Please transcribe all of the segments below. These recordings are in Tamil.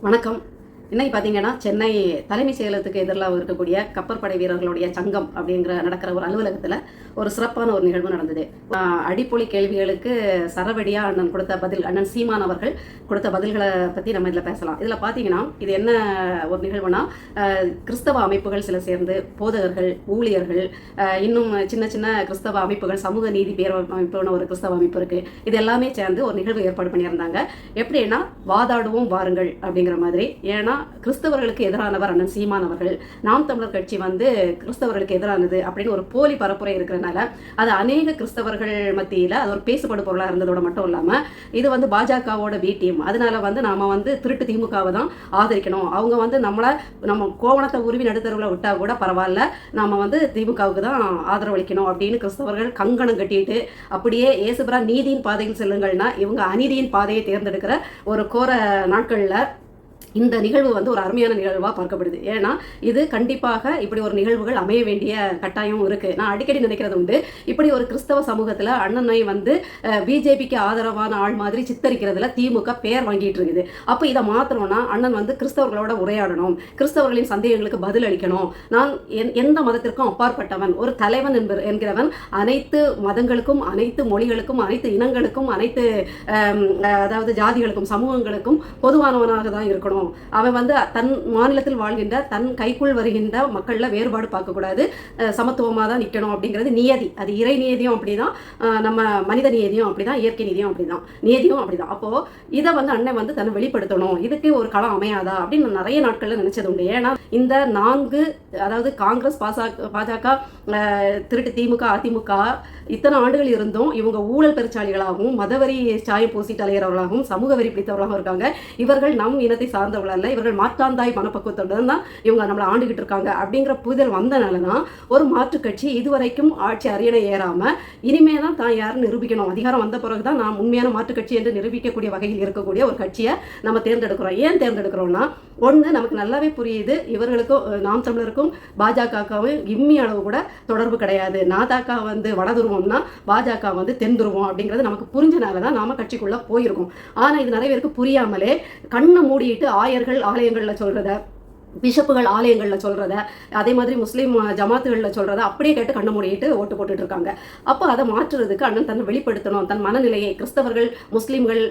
வணக்கம். இன்னைக்கு பார்த்தீங்கன்னா, சென்னை தலைமைச் செயலகத்துக்கு எதிரில் இருக்கக்கூடிய கப்பற்படை வீரர்களுடைய சங்கம் அப்படிங்கிற நடக்கிற ஒரு அலுவலகத்தில் ஒரு சிறப்பான ஒரு நிகழ்வு நடந்தது. அடிப்பொலி கேள்விகளுக்கு சரவடியா அண்ணன் கொடுத்த பதில், அண்ணன் சீமான் அவர்கள் கொடுத்த பதில்களை பற்றி நம்ம இதில் பேசலாம். இதில் பார்த்தீங்கன்னா, இது என்ன ஒரு நிகழ்வுனா, கிறிஸ்தவ அமைப்புகள் சில சேர்ந்து போதகர்கள், ஊழியர்கள், இன்னும் சின்ன சின்ன கிறிஸ்தவ அமைப்புகள், சமூக நீதி பேரமைப்புன்னு ஒரு கிறிஸ்தவ அமைப்பு இருக்குது. இது எல்லாமே சேர்ந்து ஒரு நிகழ்வு ஏற்பாடு பண்ணியிருந்தாங்க. எப்படின்னா, வாதாடுவோம் வாருங்கள் அப்படிங்கிற மாதிரி. ஏன்னா கிறிஸ்தவர்களுக்கு எதிரானவர் அண்ணன் சீமான் அவர்கள், நாம் தமிழர் கட்சி கிறிஸ்தவர்களுக்கு எதிரானது அப்படின்னு ஒரு போலி பரப்புரை இருக்கிறனால அது அநேக கிறிஸ்தவர்கள் மத்தியில் அது ஒரு பேசுபடு பொருளாக இருந்ததோட மட்டும் இல்லாமல் இது பாஜகவோட பி டீம். அதனால நாம திருட்டு திமுகவை தான் ஆதரிக்கணும். அவங்க நம்ம கோவணத்தை உருவி நடுத்தருவில் விட்டா கூட பரவாயில்ல, நாம திமுகவுக்கு தான் ஆதரவளிக்கணும் அப்படின்னு கிறிஸ்தவர்கள் கங்கணம் கட்டிட்டு அப்படியே இயேசுபிரா நீதியின் பாதையில் செல்லுங்கள்னா இவங்க அநீதியின் பாதையை தேர்ந்தெடுக்கிற ஒரு கோர நாட்களில் இந்த நிகழ்வு ஒரு அருமையான நிகழ்வாக பார்க்கப்படுது. ஏன்னா இது கண்டிப்பாக இப்படி ஒரு நிகழ்வுகள் அமைய வேண்டிய கட்டாயம் இருக்குது. நான் அடிக்கடி நினைக்கிறது உண்டு, இப்படி ஒரு கிறிஸ்தவ சமூகத்தில் அண்ணனை பிஜேபிக்கு ஆதரவான ஆள் மாதிரி சித்தரிக்கிறதுல திமுக பேர் வாங்கிட்டு இருக்குது. அப்போ இதை மாத்திரம்னா அண்ணன் கிறிஸ்தவர்களோட உரையாடணும், கிறிஸ்தவர்களின் சந்தேகங்களுக்கு பதில் அளிக்கணும். நான் எந்த மதத்திற்கும் அப்பாற்பட்டவன், ஒரு தலைவன் என்கிறவன் அனைத்து மதங்களுக்கும், அனைத்து மொழிகளுக்கும், அனைத்து இனங்களுக்கும், அனைத்து அதாவது ஜாதிகளுக்கும், சமூகங்களுக்கும் பொதுவானவனாக தான் இருக்கணும். அவன் தன் மாநிலத்தில் வாழ்கின்ற, தன் கைக்குள் வருகின்ற மக்கள்ல வேறுபாடு பார்க்கக்கூடாது, சமத்துவமாக தான் நிற்கணும் அப்படிங்கிறது நியதி. அது இறை நியதியும் அப்படிதான், நம்ம மனித நியதியும் அப்படிதான், இயற்கை நீதியும் அப்படிதான், நியதியும் அப்படிதான். அப்போ இதை அண்ணன் தன்னை வெளிப்படுத்தணும், இதுக்கு ஒரு களம் அமையாதா அப்படின்னு நிறைய நாட்கள்ல நினைச்சது உண்டு. ஏன்னா இந்த 4 அதாவது காங்கிரஸ், பாஜக, திருட்டு திமுக, அதிமுக இத்தனை ஆண்டுகள் இருந்தும் இவங்க ஊழல் பெருச்சாளிகளாகவும், மதவரி சாயம் பூசி தலைவர்களாகவும், சமூக வரி பிடித்தவர்களாகவும் இருக்காங்க. இவர்கள் நம் இனத்தை சார்ந்தவர்கள் அல்ல, இவர்கள் மாற்றாந்தாய் மனப்பக்குவத்துடன் தான் இவங்க நம்மளை ஆண்டுகிட்டு இருக்காங்க அப்படிங்கிற புரிதல் வந்தனால தான் ஒரு மாற்றுக் கட்சி இதுவரைக்கும் ஆட்சி அரியணை ஏறாம இனிமே தான் தான் யாருன்னு நிரூபிக்கணும், அதிகாரம் வந்த பிறகுதான் நாம் உண்மையான மாற்றுக் கட்சி என்று நிரூபிக்கக்கூடிய வகையில் இருக்கக்கூடிய ஒரு கட்சியை நம்ம தேர்ந்தெடுக்கிறோம். ஏன் தேர்ந்தெடுக்கிறோம்னா, ஒன்று நமக்கு நல்லாவே புரியுது, இவர்களுக்கும் நாம் தமிழருக்கும் பாஜகவுக்கும் இம்மி அளவு கூட தொடர்பு கிடையாது. நாதாக்கா வடதுருவம்னா பாஜக தென் துருவம் அப்படிங்கிறது நமக்கு புரிஞ்சனால தான் நாம கட்சிக்குள்ள போயிருக்கோம். ஆனா இது நிறைய பேருக்கு புரியாமலே கண்ணை மூடிட்டு ஆயர்கள் ஆலயங்கள்ல சொல்றத, பிஷப்புகள் ஆலயங்களில் சொல்கிறத, அதே மாதிரி முஸ்லீம் ஜமாத்துகளில் சொல்கிறத அப்படியே கேட்டு கண்ணை மூடிட்டு ஓட்டு போட்டுட்டு இருக்காங்க. அப்போ அதை மாற்றுறதுக்கு அண்ணன் தன்னை வெளிப்படுத்தணும், தன் மனநிலையை, கிறிஸ்தவர்கள் முஸ்லீம்கள்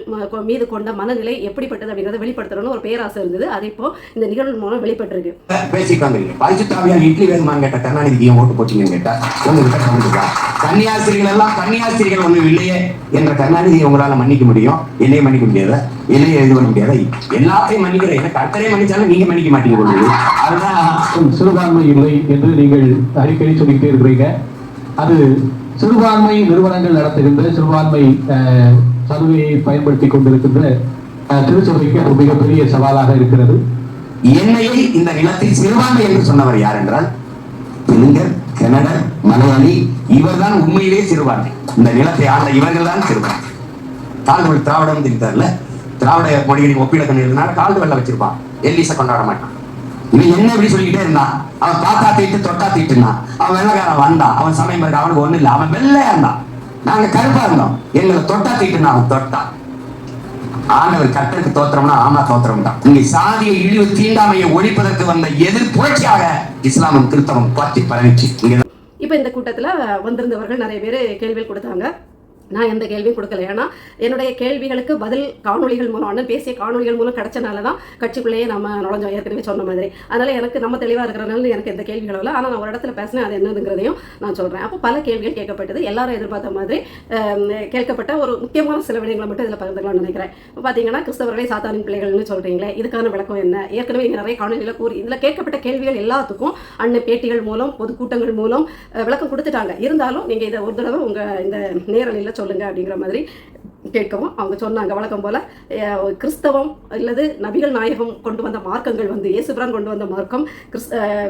மீது கொண்ட மனநிலை எப்படிப்பட்டது அப்படிங்கிறத வெளிப்படுத்தணும்னு ஒரு பேராசை இருந்தது. அது இப்போ இந்த நிகழ்வு மூலம் வெளிப்பட்டிருக்கு. இட்லி வேணுமான்னு கேட்ட கருணாநிதியை ஓட்டு போட்டீங்கன்னு கேட்டா உங்ககிட்ட கன்னியாஸ்திரிகள் எல்லாம் கன்னியாஸ்திரிகள் ஒன்றும் இல்லையே என்ற கருணாநிதியை உங்களால மன்னிக்க முடியும், என்னையும் மன்னிக்க முடியாது, என்னையும் இது பண்ண முடியாது, எல்லாத்தையும் மன்னிக்கிறேன். எனக்கு அத்தனை மன்னிச்சாலும் நீங்க மன்னிக்க மாட்டீங்க. அதுதான் சிறுபான்மை இல்லை என்று நீங்கள் அடிக்கடி சொல்லிக்கிட்டே இருக்கிறீங்க. அது சிறுபான்மை நிறுவனங்கள் நடத்துகின்ற, சிறுபான்மை சலுகையை பயன்படுத்தி கொண்டிருக்கின்ற திருச்சபைக்கு அது மிகப்பெரிய சவாலாக இருக்கிறது. என்னையை இந்த நிலத்தில் சிறுபான்மை என்று சொன்னவர் யார் என்றால் தெலுங்கர், கன்னடர், மலையாளி, இவர்தான் உண்மையிலேயே சிறுபான்மை. இந்த நிலத்தை ஆண்ட இவர்கள் தான் சிறுபான்மை. கால்டுவெல் திராவிடம் தெரிந்தார்ல, திராவிட மொழிகளின் ஒப்பிலக்கணம் இருந்தால் கால்டுவெல்ல வச்சிருப்பான், எல்லிச கொண்டாட மாட்டான். இவன் என்ன இப்படி சொல்லிக்கிட்டே இருந்தான், அவன் பார்த்தா தீட்டு தொட்டா தீட்டுனா, அவன் வெள்ளக்காரன் வந்தான், அவன் சமயம் பாருங்க, அவனுக்கு ஒண்ணு இல்லை, அவன் வெள்ளையா இருந்தான், நாங்க கருப்பா இருந்தோம், எங்களை தொட்டா தீட்டுனா அவன் தொட்டான். ஆண்டவர் கட்டருக்கு தோத்திரம்னா ஆமா தோத்திரம் தான். இங்கே சாதிய இழிவு தீண்டாமையை ஒழிப்பதற்கு வந்த எதிர் புரட்சியாக இஸ்லாமும் கிறிஸ்தவம் பற்றி பரவிச்சு. இப்ப இந்த கூட்டத்துல வந்திருந்தவர்கள் நிறைய பேர் கேள்விகள் கொடுத்தாங்க. நான் எந்த கேள்வியும் கொடுக்கல. ஏன்னா என்னுடைய கேள்விகளுக்கு பதில் காணொலிகள் மூலம், அண்ணன் பேசிய காணொலிகள் மூலம் கிடைச்சனால தான் கட்சிக்குள்ளேயே நம்ம நுழைஞ்சோம், ஏற்கனவே சொன்ன மாதிரி. அதனால எனக்கு நம்ம தெளிவாக இருக்கிறனால எனக்கு எந்த கேள்விகளும் இல்லை. ஆனால் நான் ஒரு இடத்துல பேசினேன், அது என்னதுங்கிறதையும் நான் சொல்கிறேன். அப்போ பல கேள்விகள் கேட்கப்பட்டது, எல்லாரும் எதிர்பார்த்த மாதிரி கேட்கப்பட்ட ஒரு முக்கியமான சில விடயங்களை மட்டும் இதில் பகிர்ந்துக்கலாம்னு நினைக்கிறேன். இப்போ பார்த்தீங்கன்னா, கிறிஸ்தவர்களை சாத்தானின் பிள்ளைகள்னு சொல்கிறீங்களே, இதுக்கான விளக்கம் என்ன? ஏற்கனவே இங்கே நிறைய காணொலியில் கூறி இதில் கேட்கப்பட்ட கேள்விகள் எல்லாத்துக்கும் அண்ணன் பேட்டிகள் மூலம், பொதுக்கூட்டங்கள் மூலம் விளக்கம் கொடுத்துட்டாங்க. இருந்தாலும் நீங்கள் இதை ஒரு தடவை உங்கள் இந்த நேரலையில் சொல்லுங்க அப்படிங்கிற மாதிரி கேட்கவும் அவங்க சொன்னாங்க. வழக்கம் போல கிறிஸ்தவம் அல்லது நபிகள் நாயகம் கொண்டு வந்த மார்க்கங்கள் இயேசுபிரான் கொண்டு வந்த மார்க்கம்,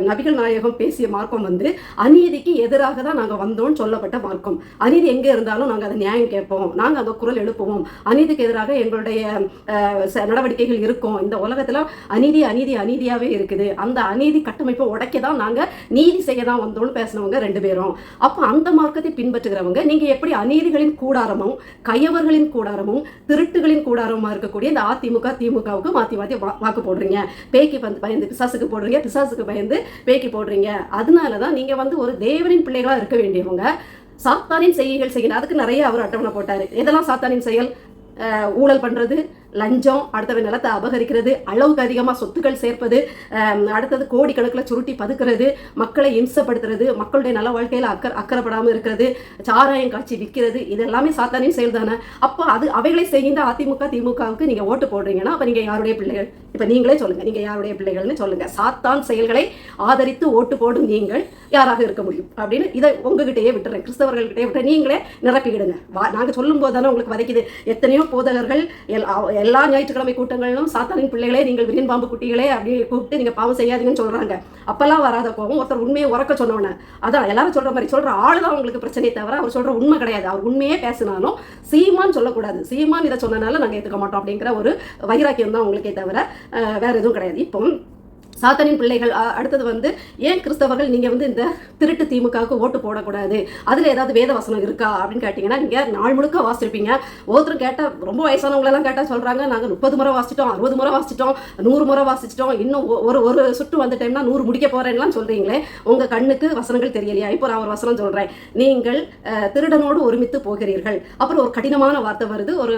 நபிகள் நாயகம் பேசிய மார்க்கம் அநீதிக்கு எதிராக தான் நாங்கள் வந்தோம்னு சொல்லப்பட்ட மார்க்கம். அநீதி எங்கே இருந்தாலும் நாங்கள் அதை நியாயம் கேட்போம், நாங்கள் அந்த குரல் எழுப்புவோம், அநீதிக்கு எதிராக எங்களுடைய நடவடிக்கைகள் இருக்கும். இந்த உலகத்தில் அநீதி அநீதி அநீதியாகவே இருக்குது, அந்த அநீதி கட்டமைப்பை உடைக்க தான் நாங்கள் நீதி செய்ய தான் வந்தோம்னு பேசினவங்க 2 பேரும். அப்போ அந்த மார்க்கத்தை பின்பற்றுகிறவங்க நீங்கள் எப்படி அநீதிகளின் கூடாரமும் கயவர்களின் ஊழலின் கூடாரமும் திருட்டுகளின் கூடாரமா இருக்கக்கூடிய இந்த அதிமுக திமுகவுக்கு மாற்றி மாற்றி வாக்கு போடுறீங்க. பேய்க்கு பயந்து பிசாசுக்கு போடுறீங்க, பிசாசுக்கு பயந்து பேய்க்கு போடுறீங்க. அதனால தான் நீங்கள் வந்து ஒரு தேவனின் பிள்ளைகளாக இருக்க வேண்டியவங்க சாத்தானின் செய்கைகள் செய்யணும். அதுக்கு நிறைய அவர் அட்டவணை போட்டார். இதெல்லாம் சாத்தானின் செயல். ஊழல் பண்ணுறது, லஞ்சம், அடுத்தவன் நிலத்தை அபகரிக்கிறது, அளவுக்கு அதிகமாக சொத்துக்கள் சேர்ப்பது, அடுத்தது கோடிக்கணக்கில் சுருட்டி பதுக்கிறது, மக்களை இம்சப்படுத்துறது, மக்களுடைய நல வாழ்க்கையில் அக்கறைப்படாமல் இருக்கிறது, சாராயம் காட்சி விற்கிறது, இது எல்லாமே சாத்தானின் செயல் தானே. அப்போ அவைகளை செய்கின்ற அதிமுக திமுகவுக்கு நீங்கள் ஓட்டு போடுறீங்கன்னா அப்போ நீங்கள் யாருடைய பிள்ளைகள்? இப்போ நீங்களே சொல்லுங்கள், நீங்கள் யாருடைய பிள்ளைகள்னு சொல்லுங்கள். சாத்தான் செயல்களை ஆதரித்து ஓட்டு போடும் நீங்கள் யாராக இருக்க முடியும் அப்படின்னு இதை உங்ககிட்டயே விட்டுறேன், கிறிஸ்தவர்கள்கிட்டயே விட்டு நீங்களே நிரப்பிக்கிடுங்க. நாங்கள் சொல்லும் போது தானே உங்களுக்கு வதைக்குது. எத்தனையோ போதகர்கள் எல்லா ஞாயிற்றுக்கிழமை கூட்டங்களிலும் சாத்தானின் பிள்ளைகளே, நீங்கள் விரியன் பாம்பு குட்டிகளே அப்படி கூப்பிட்டு நீங்கள் பாவம் செய்யாதீங்கன்னு சொல்கிறாங்க. அப்பெல்லாம் வராத கோபம் ஒருத்தர் உண்மையை உறக்க சொன்னோன்னே, அதான் எல்லாரும் சொல்கிற மாதிரி சொல்கிற ஆள் தான் உங்களுக்கு பிரச்சனையை தவிர அவர் சொல்கிற உண்மை கிடையாது. அவர் உண்மையே பேசினாலும் சீமான் சொல்லக்கூடாது. சீமான் இதை சொன்னனால நாங்கள் ஏற்றுக்க மாட்டோம் அப்படிங்கிற ஒரு வைராக்கியம் தான் உங்களுக்கே தவிர வேற எதுவும் கிடையாது. இப்போ சாத்தானின் பிள்ளைகள் அடுத்தது வந்து ஏன் கிறிஸ்தவர்கள் நீங்கள் வந்து இந்த திருட்டு திமுகவுக்கு ஓட்டு போடக்கூடாது, அதில் ஏதாவது வேத வசனம் இருக்கா அப்படின்னு கேட்டிங்கன்னா நீங்கள் நாள் முழுக்க வாசிச்சிருப்பீங்க. ஒருத்தரும் கேட்டால், ரொம்ப வயசானவங்களெல்லாம் கேட்டால் சொல்கிறாங்க, நாங்கள் 30 முறை வாசிச்சிட்டோம், 60 முறை வாசிச்சிட்டோம், 100 முறை வாசிச்சிட்டோம், இன்னும் ஒரு சுற்று வந்துட்டேன்னா 100 முடிக்க போகிறேன்லாம் சொல்கிறீங்களே, உங்கள் கண்ணுக்கு வசனங்கள் தெரியலையா? இப்போ நான் ஒரு வசனம் சொல்கிறேன். நீங்கள் திருடனோடு ஒருமித்து போகிறீர்கள். அப்புறம் ஒரு கடினமான வார்த்தை வருது, ஒரு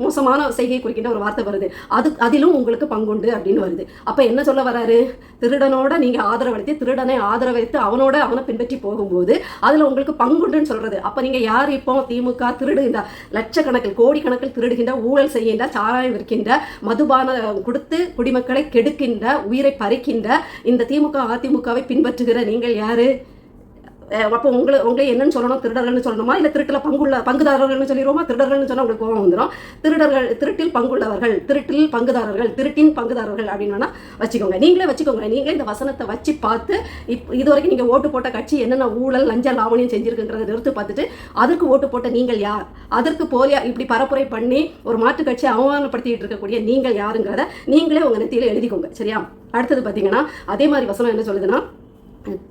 மோசமான செய்கை குறிக்கின்ற ஒரு வார்த்தை வருது, அதிலும் உங்களுக்கு பங்குண்டு அப்படின்னு வருது. அப்போ என்ன சொல்ல வராரு? திருடனோட நீங்க ஆதரவளித்து, திருடனை ஆதரவளித்து அவனை பின்பற்றி போகும்போது அதுல உங்களுக்கு பங்குண்டுன்னு சொல்றது. அப்ப நீங்க யார்? இப்போ திமுக திருடுகின்ற, லட்சக்கணக்கில் கோடிக்கணக்கில் திருடுகின்ற, ஊழல் செய்கின்ற, சாராயம் விற்கின்ற, மதுபான கொடுத்து குடிமக்களை கெடுக்கின்ற, உயிரை பறிக்கின்ற இந்த திமுக அதிமுகவை பின்பற்றுகிற நீங்கள் யாரு? அப்போ உங்களை என்னன்னு சொல்லணும்? திருடர்கள்னு சொல்லணுமா, இல்லை திருட்டில் பங்குதாரர்கள்னு சொல்லிடுவோமா? திருடர்கள்னு சொன்னால் உங்களுக்கு கோபம் வந்துடும். திருட்டில் பங்குள்ளவர்கள், திருட்டில் பங்குதாரர்கள், திருட்டின் பங்குதாரர்கள் அப்படின்னு வச்சுக்கோங்க. நீங்களே வச்சுக்கோங்க. நீங்களே இந்த வசனத்தை வச்சு பார்த்து இது வரைக்கும் நீங்கள் ஓட்டு போட்ட கட்சி என்னென்ன ஊழல் லஞ்ச லாவணியம் செஞ்சிருக்குங்கிறத நிறுத்து பார்த்துட்டு அதற்கு ஓட்டு போட்ட நீங்கள் யார், அதற்கு போலியா இப்படி பரப்புரை பண்ணி ஒரு மாற்று கட்சியை அவமானப்படுத்திட்டு இருக்கக்கூடிய நீங்கள் யாருங்கிறத நீங்களே உங்கள் நெத்தியில் எழுதிக்கோங்க. சரியா? அடுத்தது பார்த்தீங்கன்னா அதே மாதிரி வசனம் என்ன சொல்லுதுன்னா,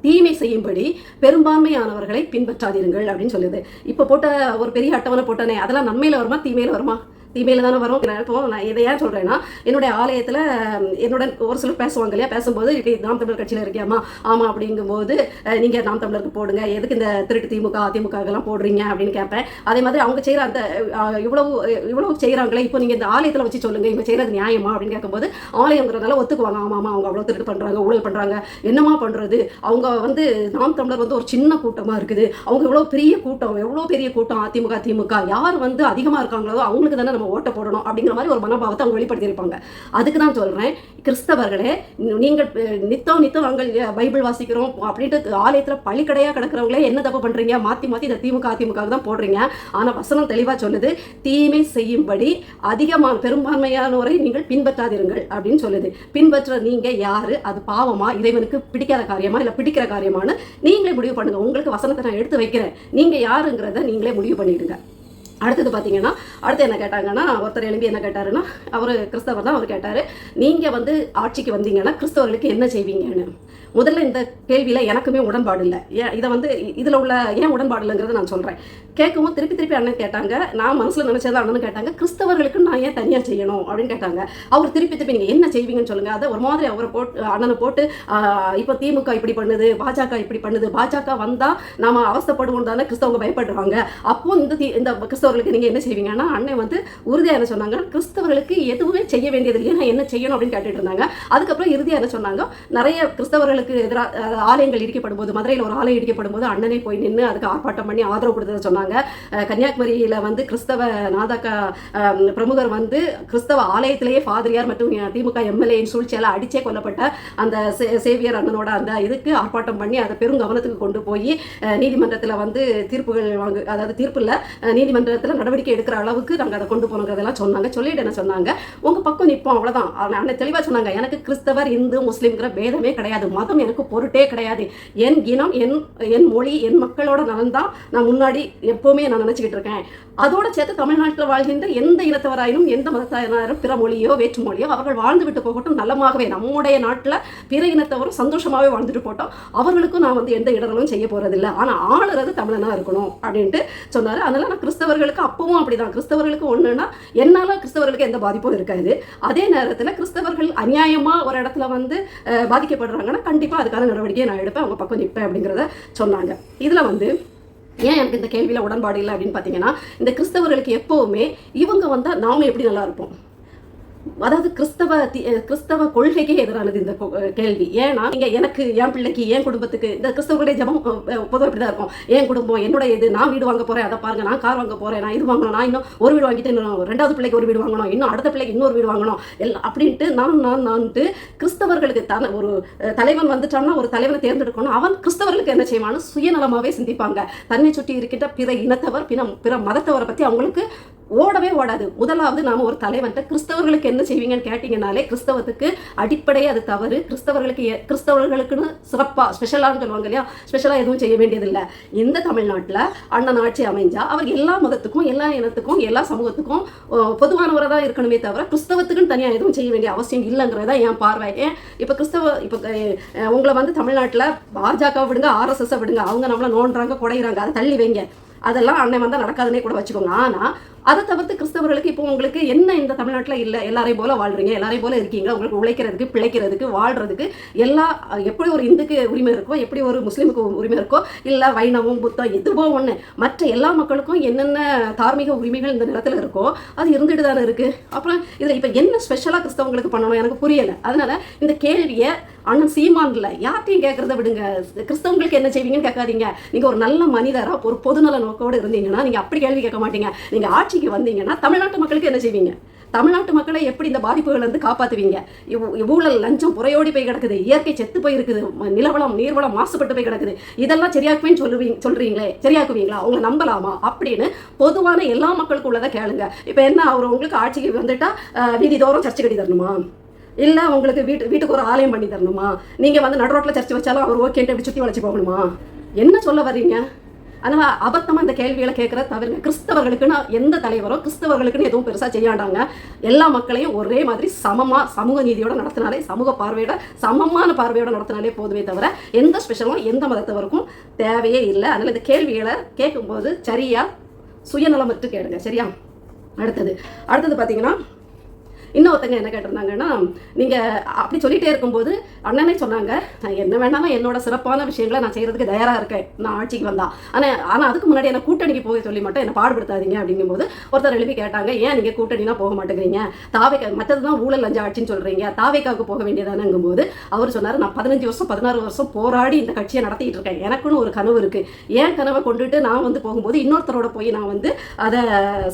தீமை செய்யும்படி பெரும்பான்மையானவர்களை பின்பற்றாதீர்கள் அப்படின்னு சொல்லுது. இப்போ போட்ட ஒரு பெரிய அட்டவணை போட்டனே, அதெல்லாம் நன்மையில் வருமா தீமையில் வருமா? தீமையில் தானே வரும். இப்போ நான் இதை ஏன் சொல்கிறேன்னா, என்னுடைய ஆலயத்தில் என்னோட ஒரு சிலர் பேசுவாங்க இல்லையா, பேசும்போது இப்படி நாம் தமிழர் கட்சியில் இருக்கியாமா, ஆமாம் அப்படிங்கும்போது நீங்கள் நாம் தமிழருக்கு போடுங்க, எதுக்கு இந்த திருட்டு திமுக அதிமுகலாம் போடுறீங்க அப்படின்னு கேட்பேன். அதே மாதிரி அவங்க செய்கிற அந்த இவ்வளவு செய்கிறாங்களே, இப்போ நீங்கள் இந்த ஆலயத்தில் வச்சு சொல்லுங்கள், இவங்க செய்கிறது நியாயமா அப்படின்னு கேட்கும்போது ஆலயங்கிறதுனால ஒத்துக்குவாங்க. ஆமாம், அவங்க அவ்வளோ திருட்டு பண்ணுறாங்க, ஊழல் பண்ணுறாங்க, என்னமா பண்ணுறது, அவங்க வந்து நாம் தமிழர் வந்து ஒரு சின்ன கூட்டமாக இருக்குது, அவங்க எவ்வளோ பெரிய கூட்டம் அதிமுக திமுக, யார் வந்து அதிகமாக இருக்காங்களோ அவங்களுக்கு தானே நம்ம ஓட்ட போடணும் அப்படிங்கிற மாதிரி ஒரு மனோபாவத்தை அவங்க வெளிப்படுத்தியிருப்பாங்க. அதுக்கு தான் சொல்கிறேன், கிறிஸ்தவர்களே, நீங்கள் நித்தம் நாங்கள் பைபிள் வாசிக்கிறோம் அப்படின்ட்டு ஆலயத்தில் பழிக்கடையாக கிடக்கிறவங்களே என்ன தப்பு பண்ணுறீங்க? மாற்றி இந்த திமுக அதிமுக தான் போடுறீங்க. ஆனால் வசனம் தெளிவாக சொல்லுது, தீமை செய்யும்படி பெரும்பான்மையானவரை நீங்கள் பின்பற்றாதீர்கள் அப்படின்னு சொல்லுது. பின்பற்ற நீங்கள் யாரு? அது பாவமா, இறைவனுக்கு பிடிக்காத காரியமா, இல்லை பிடிக்கிற காரியமானு நீங்களே முடிவு பண்ணுங்க. உங்களுக்கு வசனத்தை நான் எடுத்து வைக்கிறேன், நீங்கள் யாருங்கிறத நீங்களே முடிவு பண்ணிடுங்க. அடுத்தது பார்த்தீங்கன்னா, அடுத்து என்ன கேட்டாங்கன்னா, ஒருத்தர் எழுப்பி என்ன கேட்டாருன்னா, அவர் கிறிஸ்தவர் தான், அவர் கேட்டார், நீங்கள் வந்து ஆட்சிக்கு வந்தீங்கன்னா கிறிஸ்தவர்களுக்கு என்ன செய்வீங்கன்னு. முதல்ல இந்த கேள்வியில் எனக்குமே உடன்பாடு இல்லை. இதை வந்து இதில் உள்ள ஏன் உடன்பாடு இல்லைங்கிறத நான் சொல்கிறேன். கேட்கவும் திருப்பி அண்ணன் கேட்டாங்க, நான் மனசில் நினச்சதான் அண்ணன் கேட்டாங்க, கிறிஸ்தவர்களுக்கு நான் ஏன் தனியாக செய்யணும் அப்படின்னு கேட்டாங்க. அவர் திருப்பி நீங்கள் என்ன செய்வீங்கன்னு சொல்லுங்கள். அதை ஒரு மாதிரி அவரை அண்ணனை போட்டு இப்போ திமுக இப்படி பண்ணுது, பாஜக இப்படி பண்ணுது, பாஜக வந்தால் நாம் அவஸ்தைப்படுவோம் தானே கிறிஸ்தவங்க பயப்படுறாங்க, அப்போ இந்த கிறிஸ்தவர்களுக்கு நீங்கள் என்ன செய்வீங்கன்னா, அண்ணன் வந்து உறுதியாக என்ன சொன்னாங்க, கிறிஸ்தவர்களுக்கு எதுவுமே செய்ய வேண்டியது இல்லையா, நான் என்ன செய்யணும் அப்படின்னு கேட்டுட்டு இருந்தாங்க. அதுக்கப்புறம் இறுதியாக என்ன சொன்னாங்க, நிறைய கிறிஸ்தவர்களுக்கு எதிராக ஆலயங்கள் இடிக்கப்படும் போது, மதுரையில் ஒரு ஆலயம் இடிக்கப்படும் போது அண்ணனே போய் நின்று அதுக்கு ஆர்ப்பாட்டம் பண்ணி ஆதரவு கொடுத்ததை சொன்னாங்க. கன்னியாகுமரியில் வந்து கிறிஸ்தவ நாதக பிரமுகர் வந்து கிறிஸ்தவ ஆலயத்திலேயே ஃபாதரியார் மற்றும் திமுக எம்எல்ஏயின் சூழ்ச்சியால் அடிச்சே கொல்லப்பட்ட அந்த சேவியர் அண்ணனோட அந்த இதுக்கு ஆர்ப்பாட்டம் பண்ணி அதை பெரும் கவனத்துக்கு கொண்டு போய் நீதிமன்றத்தில் வந்து தீர்ப்புகள் அதாவது தீர்ப்பில் நீதிமன்றத்தில் நடவடிக்கை எடுக்கிற அளவுக்கு நாங்கள் அதை கொண்டு போனோங்கிறதெல்லாம் சொன்னாங்க. சொல்லிட்டு என்ன சொன்னாங்க, உங்கள் பக்கம் நிற்போம், அவ்வளோதான். அண்ணன் தெளிவாக சொன்னாங்க, எனக்கு கிறிஸ்தவர் இந்து முஸ்லீம்ங்கிற பேதமே கிடையாது, மதம் எனக்கு பொருட்டே கிடையாது, என் இனம் என் மொழி என் மக்களோட நலன் தான் நான் முன்னாடி எப்போவுமே நான் நினச்சிக்கிட்டு இருக்கேன். அதோட சேர்த்து தமிழ்நாட்டில் வாழ்கின்ற எந்த இனத்தவராயினும் எந்த மதத்தாயினும் பிற மொழியோ வேற்று மொழியோ அவர்கள் வாழ்ந்துவிட்டு போகட்டும், நலமாகவே நம்முடைய நாட்டில் பிற இனத்தவரும் சந்தோஷமாகவே வாழ்ந்துட்டு போட்டோம், அவர்களுக்கும் நான் வந்து எந்த இடர்களும் செய்ய போகிறதில்லை, ஆனால் ஆளுறது தமிழனாக இருக்கணும் அப்படின்ட்டு சொன்னார். அதனால் நான் கிறிஸ்தவர்கள் கிறிஸ்தவர்களுக்கு அப்பவும் அப்படிதான். கிறிஸ்தவர்களுக்கு ஒண்ணுன்னா என்னால கிறிஸ்தவர்களுக்கு எந்த பாதிப்பும் இருக்காது. அதே நேரத்துல கிறிஸ்தவர்கள் அநியாயமா ஒரு இடத்துல வந்து பாதிக்கப்படுறாங்கன்னா கண்டிப்பா அதுக்கான நடவடிக்கையை நான் எடுப்பேன், அவங்க பக்கம் நிற்பேன் அப்படிங்கிறத சொன்னாங்க. இதுல வந்து ஏன் எனக்கு இந்த கேள்வியில் உடன்பாடு இல்லை அப்படின்னு பார்த்தீங்கன்னா, இந்த கிறிஸ்தவர்களுக்கு எப்போவுமே இவங்க வந்தால் நாமளும் எப்படி நல்லா இருப்போம், அதாவது கிறிஸ்தவ கொள்கைக்கே எதிரானது இந்த கேள்வி. ஏன்னா நீங்க எனக்கு, என் பிள்ளைக்கு, என் குடும்பத்துக்கு, இந்த கிறிஸ்தவர்களுடைய ஜபம் பொதுவாக இப்படிதான் இருக்கும். என் குடும்பம், என்னோட இது, நான் வீடு வாங்க போறேன், அதை பாருங்க, நான் கார் வாங்க போறேன், நான் இது வாங்கணும், நான் இன்னும் ஒரு வீடு வாங்கிட்டு இன்னும் 2வது பிள்ளைக்கு ஒரு வீடு வாங்கணும், இன்னும் அடுத்த பிள்ளைக்கு இன்னொரு வீடு வாங்கணும் எல்லாம் அப்படின்ட்டு நான்ட்டு கிறிஸ்தவர்களுக்கு ஒரு தலைவன் வந்துட்டான்னா, ஒரு தலைவனை தேர்ந்தெடுக்கணும், அவன் கிறிஸ்தவர்களுக்கு என்ன செய்வான்னு சுயநலமாவே சிந்திப்பாங்க. தன்னை சுற்றி இருக்கின்ற பிற இனத்தவர், பிற மதத்தவரை பத்தி அவங்களுக்கு ஓடவே ஓடாது. முதலாவது நாம ஒரு தலைவன்ட்ட கிறிஸ்தவர்களுக்கு என்ன செய்வீங்கன்னு கேட்டீங்கனாலே கிறிஸ்தவத்துக்கு அடிப்படையே அது தவறு. கிறிஸ்தவர்களுக்குன்னு சிறப்பா ஸ்பெஷலான்னு சொல்லுவாங்க இல்லையா, ஸ்பெஷலா எதுவும் செய்ய வேண்டியதில்லை. இந்த தமிழ்நாட்டில் அண்ணன் ஆட்சி அமைஞ்சா அவர் எல்லா மதத்துக்கும், எல்லா இனத்துக்கும், எல்லா சமூகத்துக்கும் பொதுவானவராக தான் இருக்கணுமே தவிர கிறிஸ்தவத்துக்குன்னு தனியாக எதுவும் செய்ய வேண்டிய அவசியம் இல்லைங்கிறதா என் பார்வை. இப்போ உங்களை வந்து தமிழ்நாட்டில் பாஜக விடுங்க, RSS விடுங்க, அவங்க நம்மளை நோண்டுறாங்க, குடையிறாங்க, அதை தள்ளி வைங்க, அதெல்லாம் அண்ணன் வந்தால் நடக்காதுன்னே கூட வச்சுக்கோங்க. ஆனால் அதை தவிர்த்து கிறிஸ்தவர்களுக்கு இப்போ உங்களுக்கு என்ன இந்த தமிழ்நாட்டில் இல்லை, எல்லாரையும் போல வாழ்றீங்க, எல்லாரையும் போல இருக்கீங்க, உங்களுக்கு உழைக்கிறதுக்கு, பிழைக்கிறதுக்கு, வாழ்றதுக்கு எப்படி ஒரு இந்துக்கு உரிமை இருக்கோ, எப்படி ஒரு முஸ்லீமுக்கு உரிமை இருக்கோ, இல்லை வைணவம், புத்தம், எதுவோ ஒன்று மற்ற எல்லா மக்களுக்கும் என்னென்ன தார்மீக உரிமைகள் இந்த நிலத்தில் இருக்கோ அது இருந்துட்டு தானே இருக்குது. அப்புறம் இதில் இப்போ என்ன ஸ்பெஷலாக கிறிஸ்தவங்களுக்கு பண்ணணும் எனக்கு புரியலை. அதனால இந்த கேள்வியை அண்ணன் சீமான்ல யார்ட்டையும் கேட்கறத விடுங்க. கிறிஸ்தவங்களுக்கு என்ன செய்வீங்கன்னு கேட்காதீங்க. நீங்கள் ஒரு நல்ல மனிதராக ஒரு பொதுநல நோக்கோடு இருந்தீங்கன்னா நீங்கள் அப்படி கேள்வி கேட்க மாட்டீங்க. நீங்கள் ஆட்சிக்கு வந்தீங்கன்னா தமிழ்நாட்டு மக்களுக்கு என்ன செய்வீங்க, தமிழ்நாட்டு மக்களை எப்படி இந்த பாதிப்புகள் வந்து காப்பாற்றுவீங்க? ஊழல், லஞ்சம் புறையோடி போய் கிடக்குது, இயற்கை செத்து போயிருக்குது, நிலவளம், நீர்வளம் மாசுபட்டு போய் கிடக்குது, இதெல்லாம் சரியாக்குவேன்னு சொல்றீங்களே, சரியாக்குவீங்களா? அவங்களை நம்பலாமா அப்படின்னு பொதுவான எல்லா மக்களுக்கு உள்ளதை கேளுங்க. இப்போ என்ன, அவர் உங்களுக்கு ஆட்சிக்கு வந்துட்டா வீதி தோறும் சர்ச்சை கட்டி தரணுமா, இல்லை உங்களுக்கு வீட்டுக்கு ஒரு ஆலயம் பண்ணி தரணுமா, நீங்கள் வந்து நடுரோட்டில் சர்ச்சை வச்சாலும் அவர் ஓகேன்ட்டு இப்படி சுற்றி வளைச்சி போகணுமா, என்ன சொல்ல வர்றீங்க? அதனால் அபத்தமாக இந்த கேள்விகளை கேட்குறத தவிர, கிறிஸ்தவர்களுக்குன்னு எந்த தலைவரும் கிறிஸ்தவர்களுக்குன்னு எதுவும் பெருசாக செய்யாண்டாங்க. எல்லா மக்களையும் ஒரே மாதிரி சமூக நீதியோட நடத்தினாலே, சமூக பார்வையோட சமமான பார்வையோட நடத்தினாலே போதுமே தவிர எந்த ஸ்பெஷலும் எந்த மதத்தவருக்கும் தேவையே இல்லை. அதனால் இந்த கேள்விகளை கேட்கும்போது சரியாக சுயநலமற்று கேளுங்க, சரியா? அடுத்தது பார்த்தீங்கன்னா, இன்னொருத்தங்க என்ன கேட்டிருந்தாங்கன்னா, நீங்கள் அப்படி சொல்லிகிட்டே இருக்கும்போது அண்ணனே சொன்னாங்க, நான் என்ன வேணாலும் என்னோட சிறப்பான விஷயங்களை நான் செய்கிறதுக்கு தயாராக இருக்கேன் நான் ஆட்சிக்கு வந்தா, ஆனால் அதுக்கு முன்னாடி என்ன கூட்டணிக்கு போக சொல்லி மட்டும் என்னை பாடுபடுத்தாதீங்க அப்படிங்கும்போது ஒருத்தர் எழுப்பி கேட்டாங்க, ஏன் நீங்கள் கூட்டணினா போக மாட்டேங்கிறீங்க, தாவேக்கா மற்றது தான் ஊழல் லஞ்ச ஆட்சின்னு சொல்கிறீங்க, தாவேக்காவுக்கு போக வேண்டியதானங்கும்போது அவர் சொன்னார், நான் 15 வருஷம் 16 வருஷம் போராடி இந்த கட்சியை நடத்திட்டு இருக்கேன், எனக்குன்னு ஒரு கனவு இருக்குது, ஏன் கனவை கொண்டுட்டு நான் வந்து போகும்போது இன்னொருத்தரோட போய் நான் வந்து அதை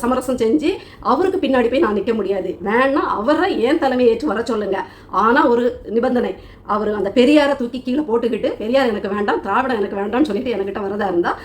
சமரசம் செஞ்சு அவருக்கு பின்னாடி போய் நான் நிற்க முடியாது, வேணா அவரை ஏன் தலைமை ஏற்று வர சொல்லுங்க, ஆனால் ஒரு நிபந்தனை, அவர் அந்த பெரியாரை தூக்கி கீழே போட்டுக்கிட்டு பெரியார் எனக்கு வேண்டாம், திராவிடம் எனக்கு வேண்டாம்னு சொல்லிட்டு என்கிட்ட வரதா இருந்தால்,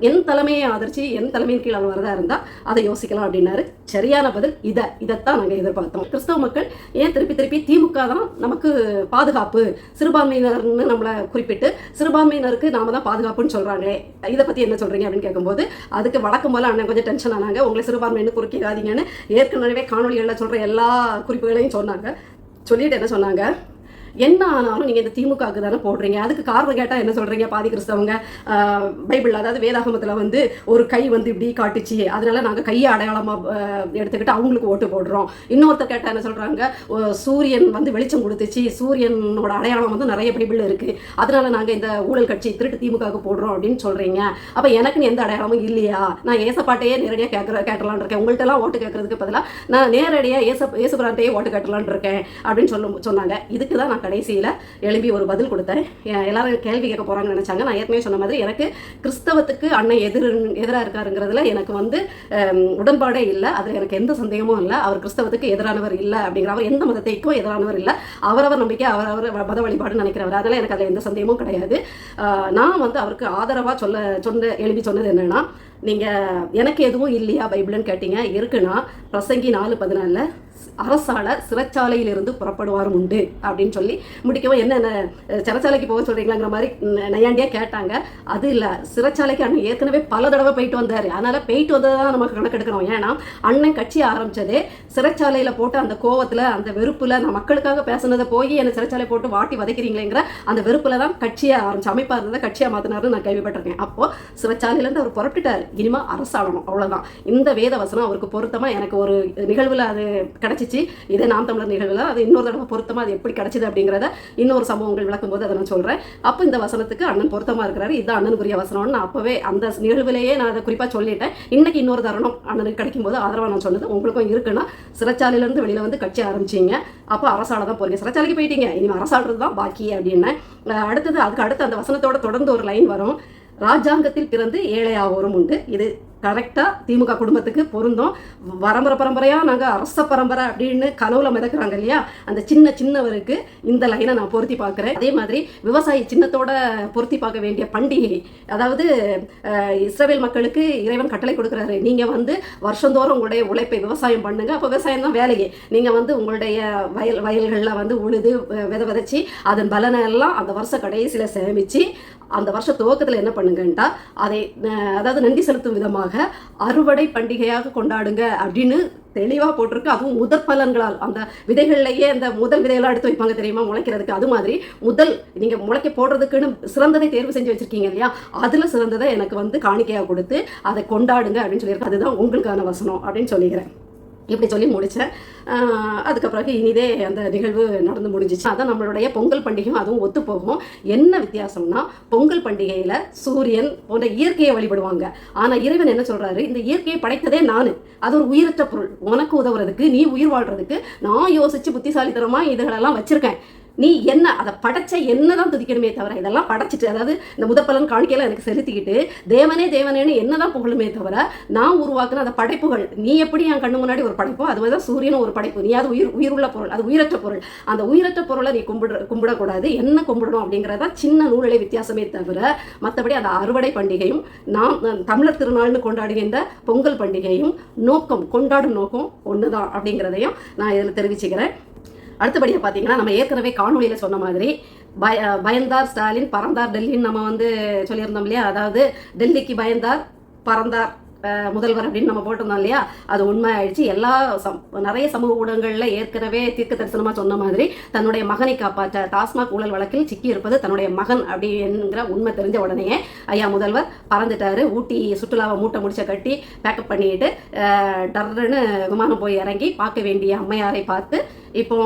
என் தலைமையை ஆதரிச்சு என் தலைமையின் கீழே அவர் வரதா இருந்தால் அதை யோசிக்கலாம் அப்படின்னாரு. சரியான பதில் இதைத்தான் நாங்கள் எதிர்பார்த்தோம். கிறிஸ்தவ மக்கள் ஏன் திருப்பி திமுக தான் நமக்கு பாதுகாப்பு, சிறுபான்மையினர்னு நம்மளை குறிப்பிட்டு சிறுபான்மையினருக்கு நாம தான் பாதுகாப்புன்னு சொல்கிறாங்களே, இதை பற்றி என்ன சொல்கிறீங்க அப்படின்னு கேட்கும்போது அதுக்கு வழக்கம் போல அண்ணன் கொஞ்சம் டென்ஷன் ஆனாங்க, உங்களை சிறுபான்மைன்னு குறிக்காதீங்கன்னு ஏற்கனவே காணொலிகளில் சொல்கிற எல்லா குறிப்புகளையும் சொன்னாங்க. சொல்லிட்டு என்ன சொன்னாங்க, என்ன ஆனாலும் நீங்கள் இந்த திமுகவுக்கு தானே போடுறீங்க, அதுக்கு காரணம் கேட்டால் என்ன சொல்கிறீங்க, பாதி கிறிஸ்தவங்க பைபிள் அதாவது வேதாகமத்தில் வந்து ஒரு கை வந்து இப்படி காட்டுச்சு, அதனால நாங்கள் கையை அடையாளமாக எடுத்துக்கிட்டு அவங்களுக்கு ஓட்டு போடுறோம். இன்னொருத்தர் கேட்டால் என்ன சொல்கிறாங்க, சூரியன் வந்து வெளிச்சம் கொடுத்துச்சு, சூரியனோட அடையாளம் வந்து நிறைய பைபிள் இருக்குது, அதனால நாங்கள் இந்த ஊழல் கட்சி திருட்டு திமுகவுக்கு போடுறோம் அப்படின்னு சொல்கிறீங்க. அப்போ எனக்குன்னு எந்த அடையாளமும் இல்லையா, நான் ஏசப்பாட்டையே நேரடியாக கேட்கலான் இருக்கேன், உங்கள்கிட்டலாம் ஓட்டு கேட்கறதுக்கு பதிலாக நான் நேரடியாக ஏசுபிரான்ட்டையே ஓட்டு கேட்கலான் இருக்கேன் அப்படின்னு சொன்னாங்க. இதுக்கு தான் நான் கடைசியில் எழுப்பி ஒரு பதில் கொடுத்தேன். எல்லாரும் கேள்வி கேட்க போகிறாங்கன்னு நினச்சாங்க. நான் ஏற்கனவே சொன்ன மாதிரி எனக்கு கிறிஸ்தவத்துக்கு அண்ணன் எதிராக இருக்காருங்கிறதுல எனக்கு வந்து உடன்பாடே இல்லை, அதில் எனக்கு எந்த சந்தேகமும் இல்லை. அவர் கிறிஸ்தவத்துக்கு எதிரானவர் இல்லை அப்படிங்கிற, அவர் எந்த மதத்தைக்கும் எதிரானவர் இல்லை, அவரவர் நம்பிக்கை அவரவர் மத வழிபாடுன்னு நினைக்கிறவர், அதனால் எனக்கு அதில் எந்த சந்தேகமும் கிடையாது. நான் வந்து அவருக்கு ஆதரவாக எழுப்பி சொன்னது என்னென்னா, நீங்கள் எனக்கு எதுவும் இல்லையா பைபிள்னு கேட்டீங்க, இருக்குன்னா பிரசங்கி 4:14 அரசால சிறைச்சாலையிலிருந்து புறப்படுவார் உண்டு அப்படின்னு சொல்லி முடிக்கவும், என்ன சிறைச்சாலைக்கு போக சொல்றீங்களாங்கிற மாதிரி நையாண்டியா கேட்டாங்க. அது இல்லை, சிறைச்சாலைக்கு அண்ணன் ஏற்கனவே பல தடவை போயிட்டு வந்தார். அதனால போயிட்டு வந்ததை தான் நமக்கு கணக்கெடுக்கணும். ஏன்னா அண்ணன் கட்சி ஆரம்பிச்சதே சிறைச்சாலையில் போட்டு அந்த கோவத்தில், அந்த வெறுப்பில், நான் மக்களுக்காக பேசுனதை போய் என்னை சிறைச்சாலை போட்டு வாட்டி வதைக்கிறீங்களேங்கிற அந்த வெறுப்பில் தான் கட்சியை ஆரம்பிச்சு, அமைப்பாக இருந்ததை கட்சியாக மாற்றினாருன்னு நான் கேள்விப்பட்டிருக்கேன். அப்போது சிறைச்சாலையிலேருந்து அவர் புறப்பட்டுட்டார். இனிமேல் அரசாளணும், அவ்வளோதான். இந்த வேத வசனம் அவருக்கு பொருத்தமாக எனக்கு ஒரு நிகழ்வில் அது கிடச்சிச்சு. இதே நாம் தமிழர் நிகழ்வில் அது இன்னொரு தடவை பொருத்தமாக அது எப்படி கிடச்சிது அப்படிங்கிறத இன்னொரு சம்பவங்கள் விளக்கும் போது அதை நான் சொல்கிறேன். அப்போ இந்த வசனத்துக்கு அண்ணன் பொருத்தமாக இருக்கிறாரு, இதுதான் அண்ணனுக்குரிய வசனம்னு நான் அப்போவே அந்த நிகழ்விலேயே நான் அதை குறிப்பாக சொல்லிட்டேன். இன்னைக்கு இன்னொரு தருணம் அண்ணனுக்கு கிடைக்கும் போது ஆதரவாக நான் சொன்னது உங்களுக்கும் இருக்குன்னா, சிறைச்சாலையிலேருந்து வெளியில் வந்து கட்சி ஆரம்பிச்சிங்க, அப்போ அரசால தான் போகிறீங்க, சிறைச்சாலைக்கு போயிட்டீங்க, இனிமேல் அரசாடுறது தான் பாக்கி அப்படின்னு. அடுத்தது அதுக்கு அடுத்து அந்த வசனத்தோட தொடர்ந்து ஒரு லைன் வரும், ராஜாங்கத்தில் பிறந்து ஏழையாவோரும் உண்டு. இது கரெக்டாக திமுக குடும்பத்துக்கு பொருந்தும். பரம்பரையாக நாங்கள் அரச பரம்பரை அப்படின்னு கனவுல மிதக்கிறாங்க இல்லையா, அந்த சின்னவருக்கு இந்த லைனை நான் பொருத்தி பார்க்குறேன். அதே மாதிரி விவசாயி சின்னத்தோட பொருத்தி பார்க்க வேண்டிய பண்டிகை, அதாவது இஸ்ரவேல் மக்களுக்கு இறைவன் கட்டளை கொடுக்குறாரு, நீங்கள் வந்து வருஷந்தோறும் உங்களுடைய உழைப்பை விவசாயம் பண்ணுங்க. அப்போ விவசாயம் தான் வேலையே. நீங்கள் வந்து உங்களுடைய வயல்களில் வந்து உழுது விதைச்சி அதன் பலனை எல்லாம் அந்த வருஷ கடைசியில் சேமித்து அந்த வருஷ துவக்கத்தில் என்ன பண்ணுங்கன்ட்டா அதை அதாவது நன்றி செலுத்தும் விதமாக அறுவடை பண்டிகையாக கொண்டாடுங்க அப்படின்னு தெளிவாக போட்டிருக்கு. அதுவும் முதற் பலன்களால், அந்த விதைகள்லையே அந்த முதல் விதையெல்லாம் எடுத்து வைப்பாங்க தெரியுமா முளைக்கிறதுக்கு, அது மாதிரி முதல் நீங்கள் முளைக்க போடுறதுக்குன்னு சிறந்ததை தேர்வு செஞ்சு வச்சுருக்கீங்க இல்லையா, அதில் சிறந்ததை எனக்கு வந்து காணிக்கையாக கொடுத்து அதை கொண்டாடுங்க அப்படின்னு சொல்லியிருக்கேன். அதுதான் உங்களுக்கான வசனம் அப்படின்னு சொல்லிக்கிறேன். இப்படி சொல்லி முடித்தேன். அதுக்கப்புறம் இனிதே அந்த நிகழ்வு நடந்து முடிஞ்சிச்சு. அதான் நம்மளுடைய பொங்கல் பண்டிகையும் அதுவும் ஒத்து போகும். என்ன வித்தியாசம்னா, பொங்கல் பண்டிகையில் சூரியன் போன்ற இயற்கையை வழிபடுவாங்க. ஆனால் இறைவன் என்ன சொல்கிறாரு, இந்த இயற்கையை படைத்ததே நான், அது ஒரு உயிரற்ற பொருள், உனக்கு உதவுறதுக்கு, நீ உயிர் வாழ்கிறதுக்கு நான் யோசித்து புத்திசாலித்தனமாக இதுகளெல்லாம் வச்சுருக்கேன். நீ என்ன அதை படைச்ச என்ன தான் துதிக்கணுமே தவிர, இதெல்லாம் படைச்சிட்டு, அதாவது இந்த முதற்பலன் காணிக்கையெல்லாம் எனக்கு செலுத்திக்கிட்டு தேவனேன்னு என்ன தான் புகழுமே தவிர, நான் உருவாக்குன அந்த படைப்புகள், நீ எப்படி என் கண்ணு முன்னாடி ஒரு படைப்போ அது மாதிரி தான் சூரியனும் ஒரு படைப்பு. நீ அது உயிருள்ள பொருள், அது உயிரற்ற பொருள். அந்த உயிரற்ற பொருளை நீ கும்பிடக்கூடாது, என்ன கும்பிடணும் அப்படிங்கிறதா சின்ன நூலிலே வித்தியாசமே தவிர, மற்றபடி அந்த அறுவடை பண்டிகையும் நாம் தமிழர் திருநாள்னு கொண்டாடுகின்ற பொங்கல் பண்டிகையும் நோக்கம், கொண்டாடும் நோக்கம் ஒன்று தான் அப்படிங்கிறதையும் நான் இதில் தெரிவிச்சுக்கிறேன். அடுத்தபடியாக பார்த்தீங்கன்னா, நம்ம ஏற்கனவே காணொலியில் சொன்ன மாதிரி பயந்தார் ஸ்டாலின், பறந்தார் டெல்லின்னு நம்ம வந்து சொல்லியிருந்தோம் இல்லையா, அதாவது டெல்லிக்கு பயந்தார் பறந்தார் முதல்வர் அப்படின்னு நம்ம போட்டிருந்தோம் இல்லையா, அது உண்மை ஆயிடுச்சு. நிறைய சமூக ஊடகங்களில் ஏற்கனவே தீர்க்க தரிசனமாக சொன்ன மாதிரி தன்னுடைய மகனை காப்பாற்ற டாஸ்மாக் ஊழல் வழக்கில் சிக்கி இருப்பது தன்னுடைய மகன் அப்படிங்கிற உண்மை தெரிஞ்ச உடனேயே ஐயா முதல்வர் பறந்துட்டாரு. ஊட்டி சுற்றுலாவை மூட்டை முடிச்ச கட்டி பேக்கப் பண்ணிட்டு டர்ன்னு விமானம் போய் இறங்கி பார்க்க வேண்டிய அம்மையாரை பார்த்து, இப்போ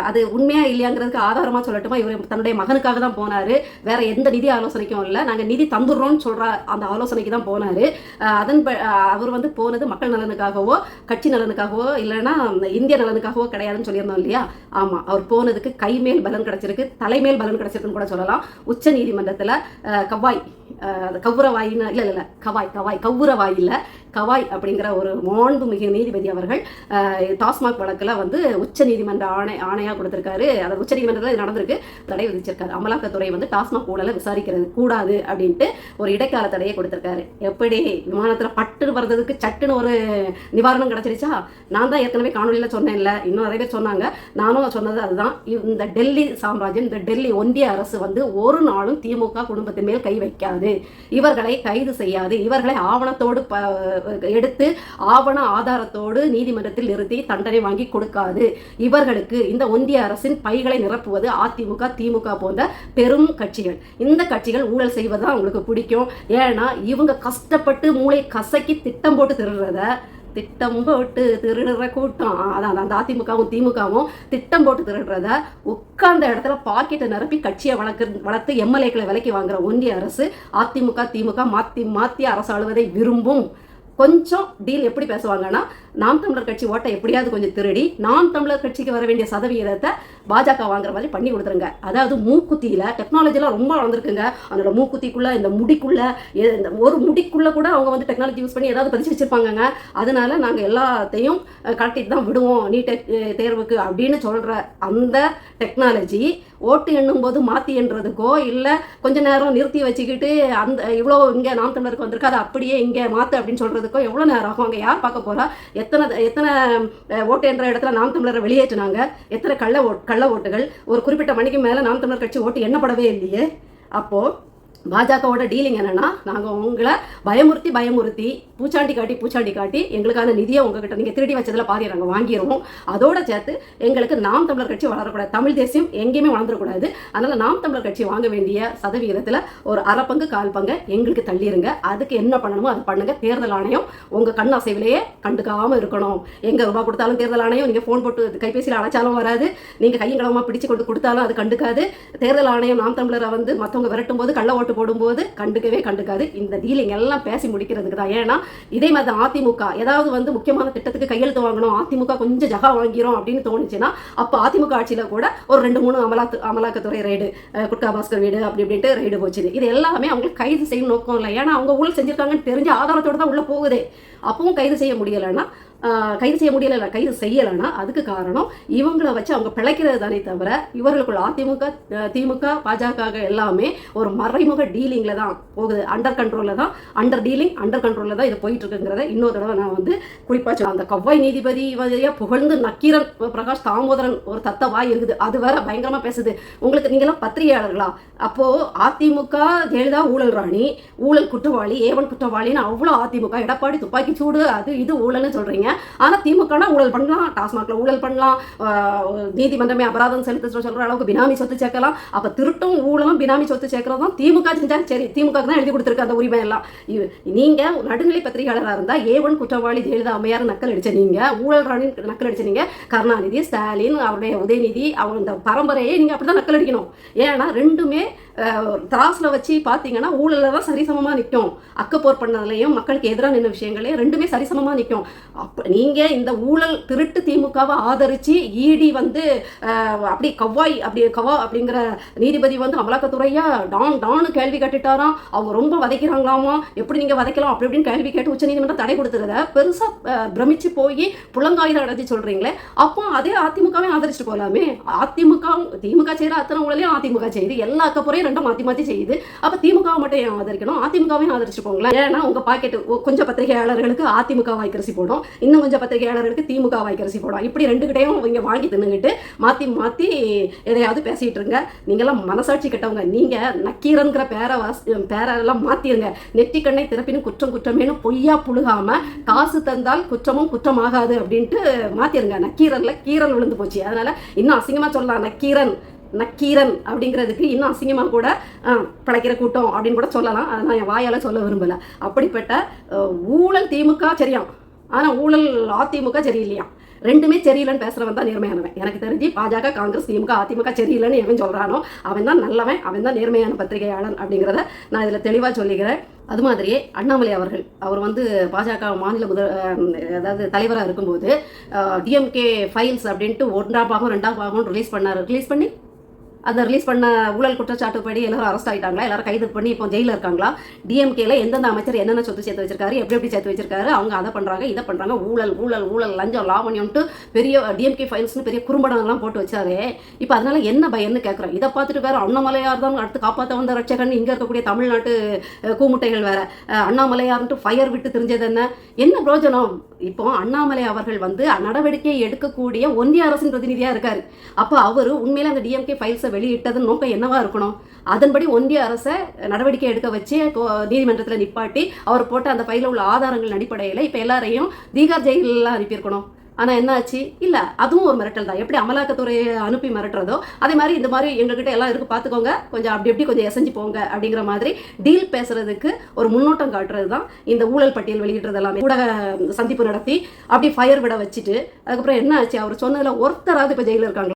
அது உண்மையா இல்லையாங்கிறதுக்கு ஆதாரமாக சொல்லட்டுமா, இவர் தன்னுடைய மகனுக்காக தான் போனார், வேற எந்த நிதி ஆலோசனைக்கும் இல்லை, நாங்கள் நிதி தந்துடுறோம்னு சொல்கிற அந்த ஆலோசனைக்கு தான் போனார். அவர் வந்து போனது மக்கள் நலனுக்காகவோ கட்சி நலனுக்காகவோ இல்லைன்னா இந்திய நலனுக்காகவோ கிடையாதுன்னு சொல்லியிருந்தோம் இல்லையா. ஆமாம், அவர் போனதுக்கு கைமேல் பலன் கிடைச்சிருக்கு, தலைமேல் பலன் கிடைச்சிருக்குன்னு கூட சொல்லலாம். உச்ச நீதிமன்றத்தில் கவாய் அப்படிங்கிற ஒரு மாண்புமிகு நீதிபதி அவர்கள் டாஸ்மாக் வழக்கில் வந்து உச்ச நீதிமன்ற ஆணையாக கொடுத்திருக்காரு. அதாவது உச்ச நீதிமன்றத்தில் இது நடந்திருக்கு, தடை விதிச்சிருக்காரு. அமலாக்கத்துறை வந்து டாஸ்மாக் ஊழலை விசாரிக்கிறது கூடாது அப்படின்ட்டு ஒரு இடைக்கால தடையை கொடுத்திருக்காரு. எப்படி விமானத்தில் பட்டுன்னு வர்றதுக்கு சட்டுன்னு ஒரு நிவாரணம் கிடைச்சிருச்சா? நான் தான் ஏற்கனவே காணொலியில் சொன்னேன்ல, இன்னும் நிறைய பேர் சொன்னாங்க, நானும் சொன்னது அதுதான். இந்த டெல்லி சாம்ராஜ்யம், இந்த டெல்லி ஒன்றிய அரசு வந்து ஒரு நாளும் திமுக குடும்பத்தின் மேல் கை வைக்காது, இவர்களை கைது செய்யாது, இவர்களை ஆவணத்தோடு எடுத்து ஆவண ஆதாரத்தோடு நீதிமன்றத்தில் நிறுத்தி தண்டனை வாங்கி கொடுக்காது. இவர்களுக்கு இந்த ஒன்றிய அரசின் பைகளை நிரப்புவது அதிமுக, திமுக போன்ற பெரும் கட்சிகள். இந்த கட்சிகள் ஊழல் செய்வது அவங்களுக்கு பிடிக்கும். ஏன்னா இவங்க கஷ்டப்பட்டு மூளை கசக்கி திட்டம் போட்டு திருடுற கூட்டம். அதான் அந்த அதிமுகவும் திமுகவும் திட்டம் போட்டு திருடுறத உட்கார்ந்த இடத்துல பாக்கெட்டை நிரப்பி கட்சியை வளர்த்து எம்எல்ஏக்களை விலைக்கு வாங்குற ஒன்றிய அரசு அதிமுக திமுக மாற்றி அரசு ஆளுவதை விரும்பும். கொஞ்சம் டீல் எப்படி பேசுவாங்கன்னா, நாம் தமிழர் கட்சி ஓட்டை எப்படியாவது கொஞ்சம் திருடி நாம் தமிழர் கட்சிக்கு வர வேண்டிய சதவீதத்தை பாஜக வாங்குற மாதிரி பண்ணி கொடுத்துருங்க. அதாவது மூக்குத்தியில் டெக்னாலஜிலாம் ரொம்ப வளர்ந்துருக்குங்க. அதோட மூக்குத்திக்குள்ளே இந்த முடிக்குள்ளே இந்த ஒரு முடிக்குள்ளே கூட அவங்க வந்து டெக்னாலஜி யூஸ் பண்ணி ஏதாவது பதிச்சு வச்சுருப்பாங்கங்க. அதனால நாங்கள் எல்லாத்தையும் கலட்டிட்டு தான் விடுவோம் நீட் தேர்வுக்கு அப்படின்னு சொல்கிற அந்த டெக்னாலஜி ஓட்டு எண்ணும் போது மாற்றி எண்ணுறதுக்கோ இல்லை கொஞ்ச நேரம் நிறுத்தி வச்சுக்கிட்டு அந்த இவ்வளோ இங்கே நாம் தமிழருக்கு வந்திருக்கு அதை அப்படியே இங்கே மாற்று அப்படின்னு சொல்கிறதுக்கோ எவ்வளோ நேரம் ஆகும்? அங்கே யார் பார்க்க போகிறா? எத்தனை எத்தனை ஓட்டு என்ற இடத்துல நாம் தமிழரை வெளியேற்றினாங்க, எத்தனை கள்ள ஓட்டுகள், ஒரு குறிப்பிட்ட மணிக்கு மேலே நாம் தமிழர் கட்சி ஓட்டு எண்ணப்படவே இல்லையே. அப்போது பாஜகவோட டீலிங் என்னன்னா, நாங்கள் உங்களை பயமுறுத்தி பூச்சாண்டி காட்டி எங்களுக்கான நிதியை உங்ககிட்ட நீங்கள் திருடி வச்சதில் பாதி நாங்கள் வாங்கிடுவோம். அதோட சேர்த்து எங்களுக்கு நாம் தமிழர் கட்சி வளரக்கூடாது, தமிழ் தேசியம் எங்கேயுமே வளர்ந்துடக்கூடாது. அதனால் நாம் தமிழர் கட்சி வாங்க வேண்டிய சதவீதத்தில் ஒரு 1/2 பங்கு 1/4 பங்கு எங்களுக்கு தள்ளிடுங்க. அதுக்கு என்ன பண்ணணுமோ அது பண்ணுங்க. தேர்தல் ஆணையம் உங்கள் கண் அசைவிலேயே கண்டுக்காமல் இருக்கணும். எங்கே ரூபா கொடுத்தாலும் தேர்தல் ஆணையம், நீங்கள் ஃபோன் போட்டு கைபேசியில் அழைச்சாலும் வராது, நீங்கள் கையங்களமாக பிடிச்சு கொண்டு கொடுத்தாலும் அது கண்டுக்காது. தேர்தல் ஆணையம் நாம் தமிழரை வந்து மற்றவங்க விரட்டும் போது, கள்ள ஓட்டு போடும்போது கண்டுக்காது. இந்த டீலிங் எல்லாம் பேசி முடிக்கிறதுக்கு தான். ஏன்னா இதே மாதிரி அதிமுக ஏதாவது வந்து முக்கியமான திட்டத்துக்கு கையெழுத்து வாங்கணும், அதிமுக கொஞ்சம் ஜகா வாங்கிறோம் அப்படின்னு தோணுச்சுன்னா, அப்போ அதிமுக ஆட்சியில் கூட ஒரு 2-3 அமலாக்கத்துறை ரைடு, குட்கா பாஸ்கர் வீடு அப்படி இப்படின்ட்டு ரைடு போச்சு. இது எல்லாமே அவங்களுக்கு கைது செய்யும் நோக்கம் இல்லை. ஏன்னா அவங்க ஊழல் செஞ்சிருக்காங்கன்னு தெரிஞ்ச ஆதாரத்தோடு தான் உள்ள போகுதே. அப்பவும் கைது செய்யலைன்னா அதுக்கு காரணம் இவங்களை வச்சு அவங்க பிழைக்கிறது தானே தவிர, இவர்களுக்குள்ள அதிமுக, திமுக, பாஜக எல்லாமே ஒரு மறைமுக டீலிங்கில் தான் போகுது. அண்டர் கண்ட்ரோலில் தான் இது போயிட்டு இருக்குங்கிறத இன்னொரு தடவை நான் வந்து குறிப்பாக சொல்ல. அந்த கவ்வாய் நீதிபதி வழியாக புகழ்ந்து நக்கீரன் பிரகாஷ் தாமோதரன் ஒரு தத்த வாய் இருக்குது, அது வேற பயங்கரமாக பேசுது. உங்களுக்கு நீங்களாம் பத்திரிகையாளர்களா? அப்போது அதிமுக ஜெயலலிதா ஊழல் ராணி, ஊழல் குற்றவாளி, ஏவன் குற்றவாளின்னு அவ்வளோ அதிமுக, எடப்பாடி துப்பாக்கி சூடு, அது இது ஊழல்னு சொல்கிறீங்க. ஆனால் திமுகனா ஊழல் பண்ணலாம், டாஸ்மாக்ல ஊழல் பண்ணலாம், நீதிமன்றமே அபராதம் செலுத்த சொல்கிற அளவுக்கு பினாமி சொத்து சேர்க்கலாம். அப்போ திருட்டும் ஊழலும் பினாமி சொத்து சேர்க்கறது தான் திமுக செஞ்சா சரி, திமுக தான் எழுதி கொடுத்துருக்கு அந்த உரிமை எல்லாம். நீங்கள் நடுநிலை பத்திரிகையாளராக இருந்தால் ஏவன் குற்றவாளி ஜெயலலிதா அம்மையார் நக்கல் அடிச்ச நீங்கள், ஊழல் ராணி நக்கல் அடிச்ச நீங்கள், கருணாநிதி, ஸ்டாலின், அவருடைய உதயநிதி, அவங்க இந்த பரம்பரையே நீங்கள் அப்படி தான் நக்கல் அடிக்கணும். ஏன்னா ரெண்டுமே திராஸில் வச்சு பார்த்தீங்கன்னா ஊழலில் தான் சரிசமமாக நிற்கும். அக்கப்போர் பண்ணதுலையும் மக்களுக்கு எதிராக நின்ற விஷயங்களையும் ரெண்டுமே சரிசமமாக நிற்கும். அப்போ நீங்கள் இந்த ஊழல் திருட்டு திமுகவை ஆதரித்து இடி வந்து அப்படி கவ்வா அப்படிங்கிற நீதிபதி வந்து அமலாக்கத்துறையா டான்னு கேள்வி கேட்டுட்டாராம். அவங்க ரொம்ப வதைக்கிறாங்களாமா, எப்படி நீங்கள் வதைக்கலாம் அப்படி இப்படின்னு கேள்வி கேட்டு உச்சநீதிமன்றம் தடை கொடுத்துருத பெருசாக பிரமிச்சு போய் புலங்காயுதம் அடைச்சி சொல்கிறீங்களே. அப்போ அதே அதிமுகவே ஆதரிச்சுட்டு போகலாமே. திமுக செய்கிற அத்தனை ஊழலையும் அதிமுக செய்யுது, எல்லா அக்கப்புறையும் ரெண்டும் மாற்றி செய்யுது. அப்போ திமுகவை மட்டும் ஏன் ஆதரிக்கணும்? அதிமுகவையும் ஆதரிச்சு போங்களேன். ஏன்னா உங்கள் பாக்கெட்டு கொஞ்சம் பத்திரிகையாளர்களுக்கு அதிமுக வாய்க்கரிசி போடும், இன்னும் கொஞ்சம் பத்திரிகையாளர்களுக்கு திமுக வாய்க்கரிசி போடும். இப்படி ரெண்டு கிட்டையும் இங்கே வாங்கி தின்னுங்கிட்டு மாற்றி எதையாவது பேசிகிட்டு இருங்க. நீங்களாம் மனசாட்சி கெட்டவங்க. நீங்கள் நக்கீரன்கிற பேரெல்லாம் மாற்றிடுங்க. நெற்றிக்கண்ணை திறப்பினும் குற்றம் குற்றமேனு பொய்யா புழுகாமல் காசு தந்தால் குற்றமும் குற்றமாகாது அப்படின்ட்டு மாற்றிடுங்க. நக்கீரனில் கீரன் விழுந்து போச்சு. அதனால் இன்னும் அசிங்கமாக சொல்லலாம், நக்கீரன் அப்படிங்கிறதுக்கு இன்னும் அசிங்கமாக கூட பிழைக்கிற கூட்டம் அப்படின்னு கூட சொல்லலாம். அதை நான் என் வாயால் சொல்ல விரும்பலை. அப்படிப்பட்ட ஊழல் திமுக சரியாம், ஆனால் ஊழல் அதிமுக சரியில்லையா. ரெண்டுமே சரியில்லைன்னு பேசுகிறவன் தான் நேர்மையானவன். எனக்கு தெரிஞ்சு பாஜக, காங்கிரஸ், திமுக, அதிமுக சரியில்லைன்னு எவன் சொல்கிறானோ அவன் தான் நல்லவன், அவன் தான் நேர்மையான பத்திரிகையாளன் அப்படிங்கிறத நான் இதில் தெளிவாக சொல்லிக்கிறேன். அது மாதிரியே அண்ணாமலை அவர் வந்து பாஜக மாநில அதாவது தலைவராக இருக்கும்போது டிஎம்கே ஃபைல்ஸ் அப்படின்ட்டு 1ஆம் பாகம் 2ஆம் பாகம் ரிலீஸ் பண்ணி அந்த ரிலீஸ் பண்ண ஊழல் குற்றச்சாட்டுப்படி எல்லாரும் அரெஸ்ட் ஆகிட்டாங்களா, எல்லாரும் கைது பண்ணி இப்போ ஜெயிலில் இருக்காங்களா? டிஎம்கேல எந்தெந்த அமைச்சர் என்னென்ன சொத்து சேர்த்து வச்சிருக்காரு, எப்படி சேர்த்து வச்சிருக்காரு, அவங்க அதை பண்ணுறாங்க இதை பண்ணுறாங்க, ஊழல் லஞ்சம் லாவணியம்ட்டு பெரிய டிஎம்கே ஃபைல்ஸ்னு பெரிய குறும்படங்கள்லாம் போட்டு வச்சாரு. இப்போ அதனால என்ன பயன்னு கேட்குறேன். இதை பார்த்துட்டு வேறு அண்ணாமலையார் தான் அடுத்து காப்பாற்ற வந்த ரட்சகன் இங்கே இருக்கக்கூடிய தமிழ்நாட்டு கூமுட்டைகள் வேற அண்ணாமலையார்ன்ட்டு ஃபயர் விட்டு தெரிஞ்சது என்ன பிரயோஜனம்? இப்போ அண்ணாமலை அவர்கள் வந்து நடவடிக்கை எடுக்கக்கூடிய ஒன்றிய அரசின் பிரதிநிதியாக இருக்கார். அப்போ அவர் உண்மையிலே அந்த டிஎம்கே ஃபைல்ஸை வெளியிட்டதன் நோக்கம் என்னவா இருக்கணும்? அதன்படி ஒன்றிய அரசை நடவடிக்கை எடுக்க வச்சு நீதிமன்றத்தில் நிப்பாட்டி அவர் போட்ட அந்த ஃபைலில் உள்ள ஆதாரங்கள் அடிப்படையில் இப்போ எல்லாரையும் தீகார் ஜெயிலெலாம் அனுப்பியிருக்கணும். ஆனால் என்ன ஆச்சு? இல்லை, அதுவும் ஒரு மிரட்டல் தான். எப்படி அமலாக்கத்துறையை அனுப்பி மிரட்டுறதோ அதே மாதிரி இந்த மாதிரி எங்ககிட்ட எல்லாம் இருக்குது பார்த்துக்கோங்க, கொஞ்சம் அப்படி கொஞ்சம் எசைஞ்சு போங்க அப்படிங்கிற மாதிரி டீல் பேசுறதுக்கு ஒரு முன்னோட்டம் காட்டுறது தான் இந்த ஊழல் பட்டியல் வெளியிடுறது எல்லாமே. ஊடக சந்திப்பு நடத்தி அப்படி ஃபயர் விட வச்சுட்டு அதுக்கப்புறம் என்ன ஆச்சு? அவர் சொன்னதில் ஒருத்தராவது இப்போ ஜெயிலில் இருக்காங்க.